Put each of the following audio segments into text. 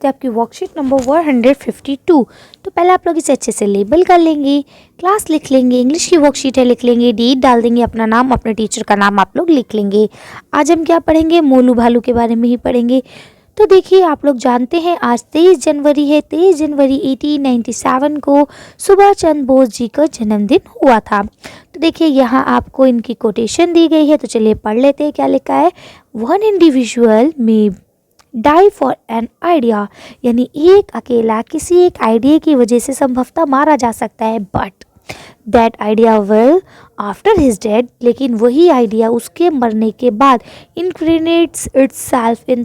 करते हैं आपकी वर्कशीट नंबर 152। तो पहले आप लोग इसे अच्छे से लेबल कर लेंगे, क्लास लिख लेंगे, इंग्लिश की वर्कशीट है लिख लेंगे, डेट डाल देंगे, अपना नाम अपने टीचर का नाम आप लोग लिख लेंगे। आज हम क्या पढ़ेंगे, मोलू भालू के बारे में ही पढ़ेंगे। तो देखिए आप लोग जानते हैं आज 23 जनवरी है। 23 जनवरी 1897 को सुभाष चंद्र बोस जी का जन्मदिन हुआ था। तो देखिए यहाँ आपको इनकी कोटेशन दी गई है, तो चलिए पढ़ लेते हैं क्या लिखा है। वन इंडिविजुअल में डाई फॉर एन आइडिया, यानी एक अकेला किसी एक आइडिया की वजह से संभवतः मारा जा सकता है, but that idea will after his death, लेकिन वही आइडिया उसके मरने के बाद इनक्रिनेट्स इट्ससेल्फ इन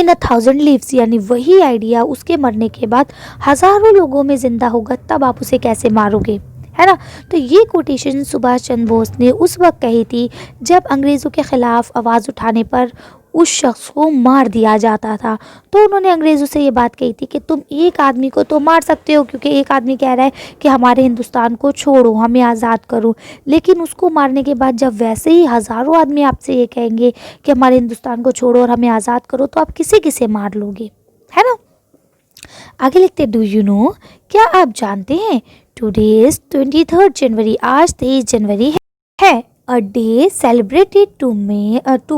अ थाउजेंड लीव्स, यानी वही आइडिया उसके मरने के बाद हजारों लोगों में जिंदा होगा, तब आप उसे कैसे मारोगे, है ना। तो ये कोटेशन सुभाष चंद्र बोस ने उस वक्त कही थी जब अंग्रेज़ों के ख़िलाफ़ आवाज़ उठाने पर उस शख्स को मार दिया जाता था। तो उन्होंने अंग्रेज़ों से ये बात कही थी कि तुम एक आदमी को तो मार सकते हो, क्योंकि एक आदमी कह रहा है कि हमारे हिंदुस्तान को छोड़ो, हमें आज़ाद करो, लेकिन उसको मारने के बाद जब वैसे ही हज़ारों आदमी आपसे ये कहेंगे कि हमारे हिंदुस्तान को छोड़ो और हमें आज़ाद करो, तो आप किसे किसे मार लोगे, है ना। आगे लिखते, डू यू नो, क्या आप जानते हैं, टुडे इज 23 जनवरी, आज 23 जनवरी है। A day celebrated to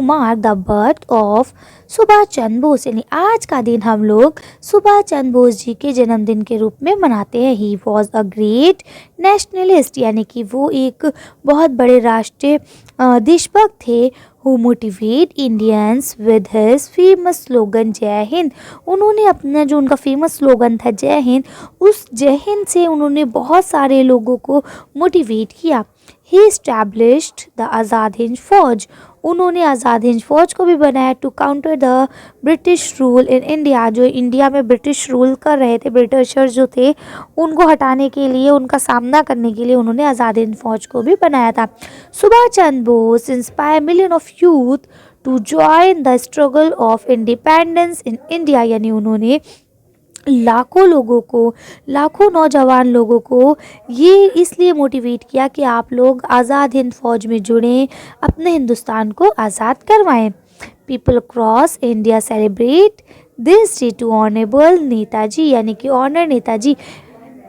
mark the birth of Subhash Chandra Bose, यानी आज का दिन हम लोग सुभाष चंद्र बोस जी के जन्मदिन के रूप में मनाते हैं। He was a great nationalist, यानी कि वो एक बहुत बड़े राष्ट्रीय देशभक्त थे। Who motivate Indians with his famous slogan जय हिंद, उन्होंने अपना जो उनका फेमस स्लोगन था जय हिंद, उस जय हिंद से उन्होंने बहुत सारे लोगों को मोटिवेट किया। He established the Azad Hind फौज, उन्होंने आज़ाद हिंद फौज को भी बनाया to counter the British rule in India, जो इंडिया में ब्रिटिश रूल कर रहे थे, ब्रिटिशर्स जो थे उनको हटाने के लिए, उनका सामना करने के लिए उन्होंने आज़ाद हिंद फौज को भी बनाया था। Subhash Chandra Bose inspire million of youth to join the struggle of independence in India, यानी उन्होंने लाखों लोगों को, लाखों नौजवान लोगों को ये इसलिए मोटिवेट किया कि आप लोग आज़ाद हिंद फौज में जुड़ें, अपने हिंदुस्तान को आज़ाद करवाएं। People across India celebrate this day to honourable Netaji, यानी कि honour Netaji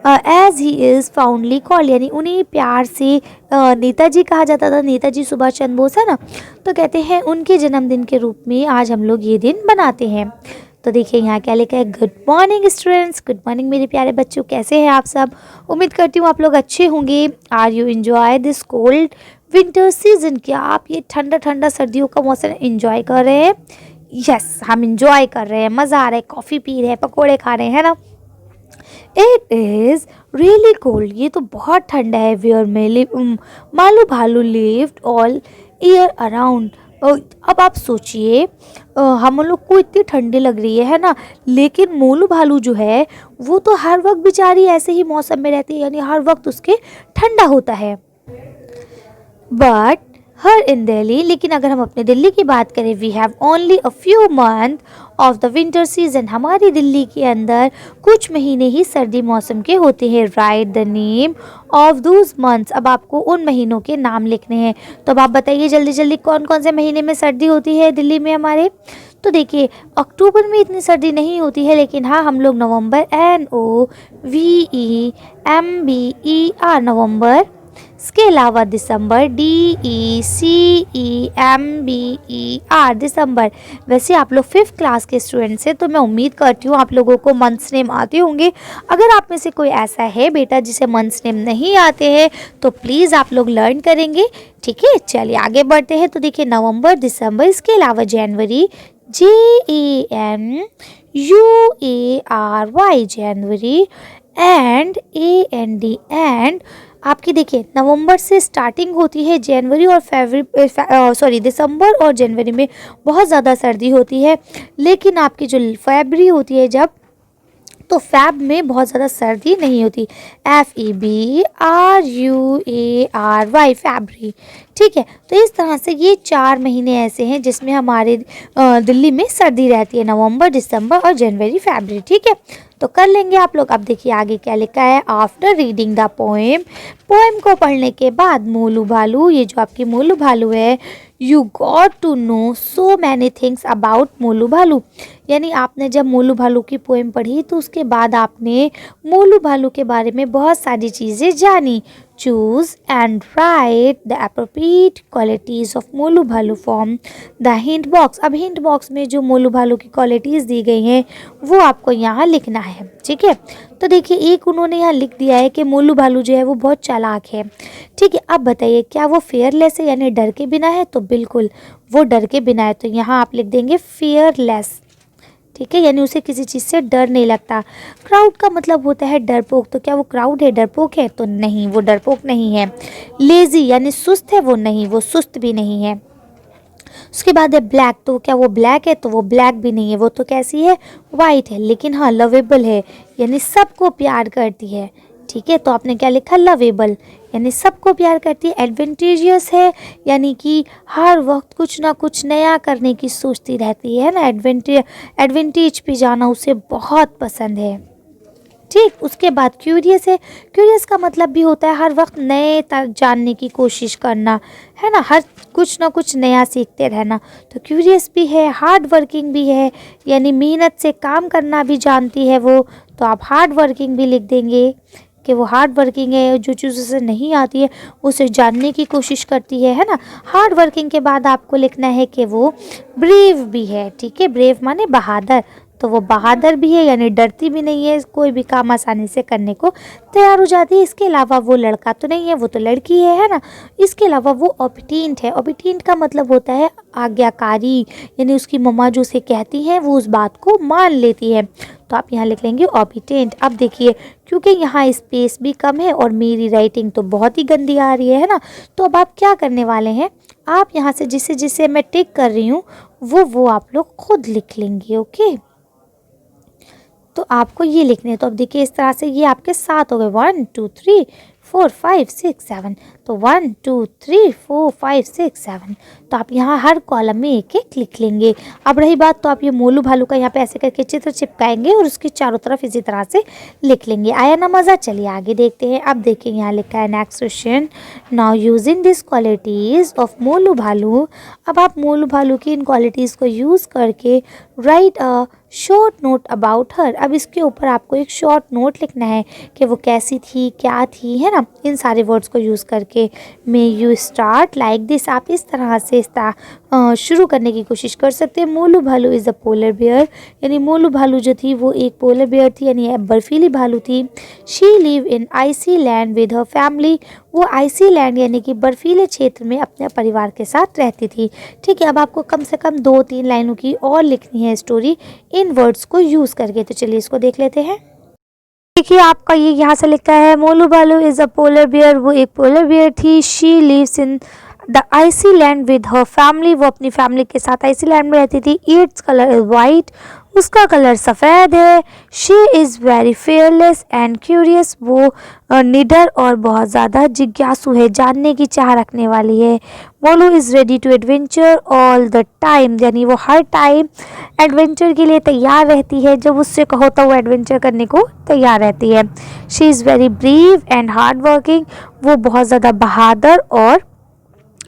as he is fondly called, यानी उन्हें प्यार से नेताजी कहा जाता था। नेताजी सुभाष चंद्र बोस है ना, तो कहते हैं उनके जन्मदिन के रूप में आज हम लोग ये दिन बनाते हैं। तो देखिए यहाँ क्या लिखा है, good morning students, good morning मेरे प्यारे बच्चों, कैसे हैं आप सब। उम्मीद करती हूँ आप लोग अच्छे होंगे। Are you enjoy this cold winter season, क्या आप ये ठंडा ठंडा सर्दियों का मौसम एंजॉय कर रहे हैं। यस, हम एंजॉय कर रहे हैं, मज़ा आ रहा है, कॉफ़ी पी रहे हैं, पकौड़े खा रहे हैं, है ना। इट इज़ रियली कोल्ड, ये तो बहुत ठंडा है। वेयर मालू भालू लिव्ड ऑल ईयर अराउंड, अब आप सोचिए हम लोग को इतनी ठंडी लग रही है ना, लेकिन मोलू भालू जो है वो तो हर वक्त बेचारी ऐसे ही मौसम में रहती है, यानी हर वक्त उसके ठंडा होता है। बट हर इन दिल्ली, लेकिन अगर हम अपने दिल्ली की बात करें, we have only a few month of the winter season, हमारी दिल्ली के अंदर कुछ महीने ही सर्दी मौसम के होते हैं। Right the name of those months, अब आपको उन महीनों के नाम लिखने हैं। तो अब आप बताइए जल्दी जल्दी कौन कौन से महीने में सर्दी होती है दिल्ली में हमारे। तो देखिए अक्टूबर में इतनी सर्दी नहीं होती है, लेकिन हाँ हम लोग नवंबर, NOVEMBER नवंबर, इसके अलावा दिसंबर, DECEMBER दिसंबर। वैसे आप लोग 5th क्लास के स्टूडेंट्स हैं, तो मैं उम्मीद करती हूँ आप लोगों को मंथ्स नेम आते होंगे। अगर आप में से कोई ऐसा है बेटा जिसे मंथ्स नेम नहीं आते हैं, तो प्लीज़ आप लोग लर्न करेंगे, ठीक है। चलिए आगे बढ़ते हैं। तो देखिए नवंबर, दिसंबर, इसके अलावा जनवरी, JANUARY January, and AND and आपकी देखिए नवंबर से स्टार्टिंग होती है, जनवरी और दिसंबर और जनवरी में बहुत ज़्यादा सर्दी होती है, लेकिन आपकी जो फरवरी होती है जब, तो फैब में बहुत ज़्यादा सर्दी नहीं होती। FEBRUARY फैब्री, ठीक है। तो इस तरह से ये 4 महीने ऐसे हैं जिसमें हमारे दिल्ली में सर्दी रहती है, नवंबर, दिसंबर और जनवरी, फरवरी, ठीक है। तो कर लेंगे आप लोग। अब देखिए आगे क्या लिखा है, after reading the poem, poem को पढ़ने के बाद मोलू भालू, ये जो आपकी मोलू भालू है, you got to know so many things about Molu भालू, यानी आपने जब मोलू भालू की पोएम पढ़ी तो उसके बाद आपने मोलू भालू के बारे में बहुत सारी चीज़ें जानी। Choose and right the appropriate qualities of Molu भालू फ्रॉम द हिंट बॉक्स। अब हिंट बॉक्स में जो मोलू भालू की क्वालिटीज़ दी गई हैं वो आपको यहाँ लिखना है, ठीक है। तो देखिए एक उन्होंने यहाँ लिख दिया है कि मोलू भालू जो है वो बहुत चालाक है, ठीक है। अब बताइए क्या वो फेयरलेस है, यानी डर के बिना है? तो बिल्कुल वो डर के बिना है, तो यहाँ आप लिख देंगे फेयरलेस, ठीक है, यानी उसे किसी चीज़ से डर नहीं लगता। क्राउड का मतलब होता है डरपोक, तो क्या वो क्राउड है, डरपोक है? तो नहीं, वो डरपोक नहीं है। लेजी यानी सुस्त है? वो नहीं, वो सुस्त भी नहीं है। उसके बाद है ब्लैक, तो क्या वो ब्लैक है? तो वो ब्लैक भी नहीं है, वो तो कैसी है, वाइट है। लेकिन हाँ लवेबल है, यानी सबको प्यार करती है, ठीक है। तो आपने क्या लिखा, लवेबल, यानी सबको प्यार करती है। एडवेंचरियस है, यानी कि हर वक्त कुछ ना कुछ नया करने की सोचती रहती है ना, एडवेंटेज पे जाना उसे बहुत पसंद है, ठीक। उसके बाद क्यूरियस है, क्यूरियस का मतलब भी होता है हर वक्त नए जानने की कोशिश करना, है ना, हर कुछ ना कुछ नया सीखते रहना। तो क्यूरियस भी है, हार्ड वर्किंग भी है, यानी मेहनत से काम करना भी जानती है वो, तो आप हार्ड वर्किंग भी लिख देंगे कि वो हार्ड वर्किंग है, जो चीज़ उसे नहीं आती है उसे जानने की कोशिश करती है ना। हार्ड वर्किंग के बाद आपको लिखना है कि वो ब्रेव भी है, ठीक है, ब्रेव माने बहादुर, तो वो बहादुर भी है, यानी डरती भी नहीं है, कोई भी काम आसानी से करने को तैयार हो जाती है। इसके अलावा वो लड़का तो नहीं है, वो तो लड़की है ना। इसके अलावा वो ओबिडिएंट है, ओबिडिएंट का मतलब होता है आज्ञाकारी, यानी उसकी मम्मा जो उसे कहती हैं वो उस बात को मान लेती है, तो आप यहाँ लिख लेंगे ओबिडिएंट। अब देखिए क्योंकि यहाँ स्पेस भी कम है और मेरी राइटिंग तो बहुत ही गंदी आ रही है ना, तो अब आप क्या करने वाले हैं, आप यहाँ से जिसे जिसे मैं टिक कर रही हूँ वो आप लोग खुद लिख लेंगे, ओके। तो आपको ये लिखने हैं, तो अब देखिए इस तरह से ये आपके 7 हो गए, 1 2 3 4 5 6 7, तो 1 2 3 4 5 6 7, तो आप यहाँ हर कॉलम में एक एक लिख लेंगे। अब रही बात, तो आप ये मोलू भालू का यहाँ पे ऐसे करके चित्र चिपकाएंगे और उसके चारों तरफ इसी तरह से लिख लेंगे। आया ना मज़ा? चलिए आगे देखते हैं। अब देखिए यहाँ लिखा है next question, now using this qualities of Molu भालू, अब आप मोलू भालू की इन क्वालिटीज़ को यूज़ करके right a short note about her. अब इसके ऊपर आपको एक शॉर्ट नोट लिखना है कि वो कैसी थी, क्या थी, है ना, इन सारे वर्ड्स को यूज़ करके। May you start like this, आप इस तरह से शुरू करने की कोशिश कर सकते हैं। मोलू भालू इज़ अ पोलर बियर, यानी मोलू भालू जो थी वो एक पोलर बियर थी, यानी बर्फीली भालू थी। She live in icy land with her family, वो आइसी लैंड यानी कि बर्फीले क्षेत्र में अपने परिवार के साथ रहती थी, ठीक है। अब आपको कम से कम 2-3 लाइनों की और लिखनी है स्टोरी इन वर्ड्स को यूज़ करके, तो चलिए इसको देख लेते हैं। देखिए आपका ये यहाँ से लिखा है, मोलू भालू इज़ अ पोलर बियर, वो एक पोलर बियर थी। She lives in the icy land with her family, वो अपनी फैमिली के साथ आइसी लैंड में रहती थी। इट्स कलर इज वाइट, उसका कलर सफ़ेद है। She is very fearless and curious, वो निडर और बहुत ज़्यादा जिज्ञासु है, जानने की चाह रखने वाली है। Molu is ready to adventure all the time, यानी वो हर टाइम एडवेंचर के लिए तैयार रहती है, जब उससे कहो तो वो एडवेंचर करने को तैयार रहती है। She is very brave and hard working, वो बहुत ज़्यादा बहादुर और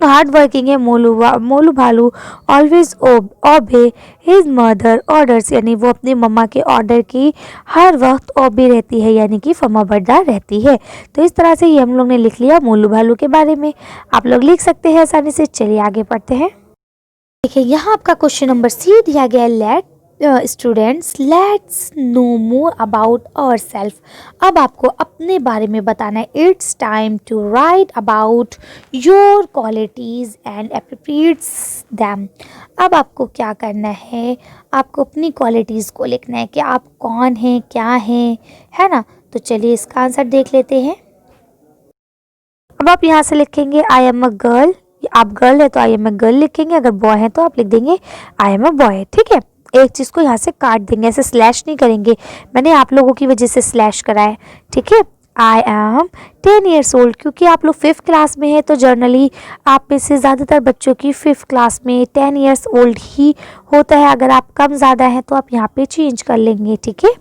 हार्ड वर्किंग है। मोलू भालू ऑलवेज ओबे हिज मदर ऑर्डर्स, यानी वो अपनी मम्मा के ऑर्डर की हर वक्त ओबे रहती है, यानी कि फर्माबरदार रहती है। तो इस तरह से ये हम लोग ने लिख लिया मोलू भालू के बारे में, आप लोग लिख सकते हैं आसानी से। चलिए आगे पढ़ते हैं। देखिए यहाँ आपका क्वेश्चन नंबर सी दिया गया है, let students let's know more about our self. अब आपको अपने बारे में बताना है। It's time to write about your qualities and appreciates them. अब आपको क्या करना है, आपको अपनी क्वालिटीज़ को लिखना है कि आप कौन हैं, क्या हैं, है ना। तो चलिए इसका आंसर देख लेते हैं। अब आप यहाँ से लिखेंगे आई एम अ गर्ल, आप गर्ल है तो आई एम अ गर्ल लिखेंगे, अगर बॉय है तो आप लिख देंगे आई एम अ बॉय, ठीक है। एक चीज़ को यहाँ से काट देंगे, ऐसे स्लैश नहीं करेंगे, मैंने आप लोगों की वजह से स्लैश करा है, ठीक है। आई एम 10 ईयर्स ओल्ड, क्योंकि आप लोग 5th क्लास में है तो जर्नली आप में से ज़्यादातर बच्चों की 5th क्लास में 10 ईयर्स ओल्ड ही होता है। अगर आप कम ज़्यादा हैं तो आप यहाँ पे चेंज कर लेंगे, ठीक है।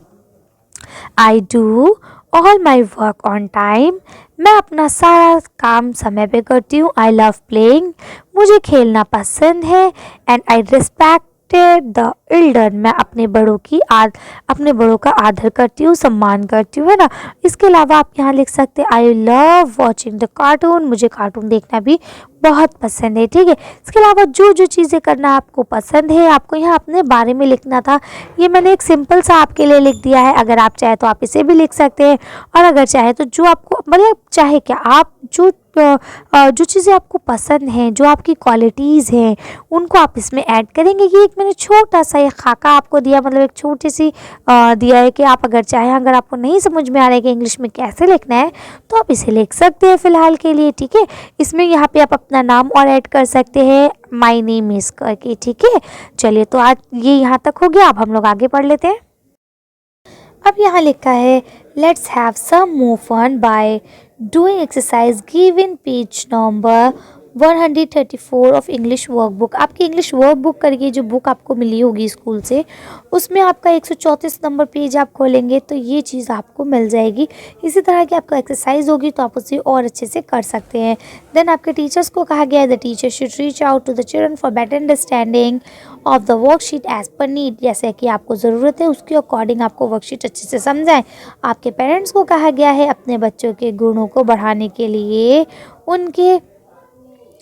I do all my work on time. मैं अपना सारा काम समय पे करती हूँ। I love playing. मुझे खेलना पसंद है। And I respect the Elder. मैं अपने बड़ों का आदर करती हूँ, सम्मान करती हूँ, है ना। इसके अलावा आप यहाँ लिख सकते हैं I love watching the cartoon. मुझे कार्टून देखना भी बहुत पसंद है, ठीक है। इसके अलावा जो जो चीज़ें करना आपको पसंद है, आपको यहाँ अपने बारे में लिखना था। ये मैंने एक सिंपल सा आपके लिए लिख दिया है। अगर आप चाहे तो आप इसे भी लिख सकते हैं, और अगर चाहे तो जो आपको मतलब चाहे क्या आप जो चीज़ें आपको पसंद हैं, जो आपकी क्वालिटीज़ हैं, उनको आप इसमें ऐड करेंगे। ये एक मैंने छोटा सा एक खाका आपको दिया, मतलब एक छोटी सी दिया है कि आप अगर चाहें, अगर आपको नहीं समझ में आ रहा है कि इंग्लिश में कैसे लिखना है, तो आप इसे लिख सकते हैं फ़िलहाल के लिए, ठीक है। इसमें यहाँ पे आप अपना नाम और ऐड कर सकते हैं, माई नेम इज़ करके, ठीक है। चलिए, तो आज ये यहाँ तक हो गया। अब हम लोग आगे पढ़ लेते हैं। अब यहाँ लिखा है let's have some more fun by doing exercise given page number 134 of English workbook. आपकी इंग्लिश वर्कबुक करके जो बुक आपको मिली होगी स्कूल से, उसमें आपका 134 नंबर पेज आप खोलेंगे तो ये चीज़ आपको मिल जाएगी। इसी तरह की आपका एक्सरसाइज होगी तो आप उसे और अच्छे से कर सकते हैं। देन आपके टीचर्स को कहा गया है the teacher should reach out to the children for better understanding of the worksheet as per need. जैसे कि आपको ज़रूरत है उसके अकॉर्डिंग आपको वर्कशीट अच्छे से समझाएं। आपके पेरेंट्स को कहा गया है अपने बच्चों के गुणों को बढ़ाने के लिए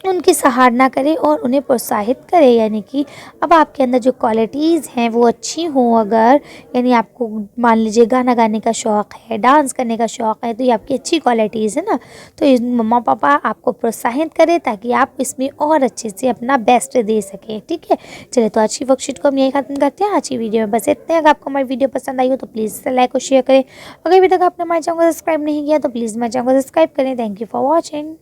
उनकी सराहना करें और उन्हें प्रोत्साहित करें। यानी कि अब आपके अंदर जो क्वालिटीज़ हैं वो अच्छी हों, अगर यानी आपको मान लीजिए गाना गाने का शौक़ है, डांस करने का शौक़ है, तो ये आपकी अच्छी क्वालिटीज़ है ना। तो मम्मा पापा आपको प्रोत्साहित करें ताकि आप इसमें और अच्छे से अपना बेस्ट दे सकें, ठीक है। चलिए, तो अच्छी वर्कशीट को हम यही खत्म करते हैं। आज की वीडियो में बस इतने। अगर आपको हमारी वीडियो पसंद आई हो तो प्लीज़ लाइक और शेयर करें। अगर अभी तक आपने हमारे चैनल को सब्सक्राइब नहीं किया तो प्लीज़ हमारे चैनल को सब्सक्राइब करें। Thank you for watching.